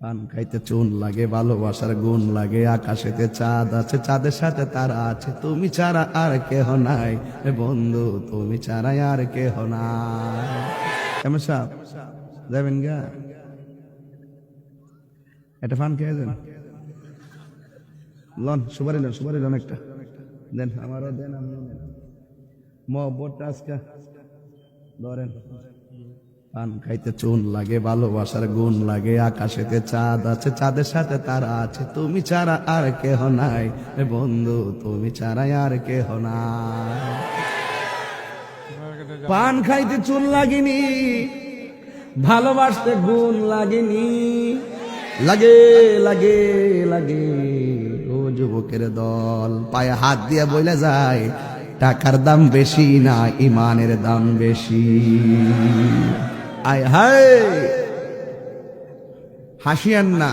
পান খাইতে চুন লাগে, ভালোবাসার গুণ লাগে, আকাশেতে চাঁদ আছে, চাঁদের সাথে তারা আছে, তুমি ছাড়া আর কেহ নাই এ বন্ধু, তুমি ছাড়া আর কেহ নাই। কেমন সাহেব যাবেন গা? একটা পান খেয়ে যান, লন সুপারি লন একটা দেন, আমারও দেন, আপনি নেন মহব্বতটা আজকে ধরেন। পান খাইতে চুন লাগে, ভালোবাসার গুণ লাগে, আকাশেতে চাঁদ আছে, চাঁদের সাথে তারা আছে, তুমি ছাড়া আর কেহ নাই এ বন্ধু, তুমি ছাড়া আর কেহ নাই। পান খাইতে চুন লাগেনি, ভালোবাসতে গুণ লাগেনি, লাগে লাগে লাগে ও যুবকের দল, পায়ে হাত দিয়ে বইলে যায় টাকার দাম বেশি না ইমানের দাম বেশি। আয় হায় হাসিয়েন না।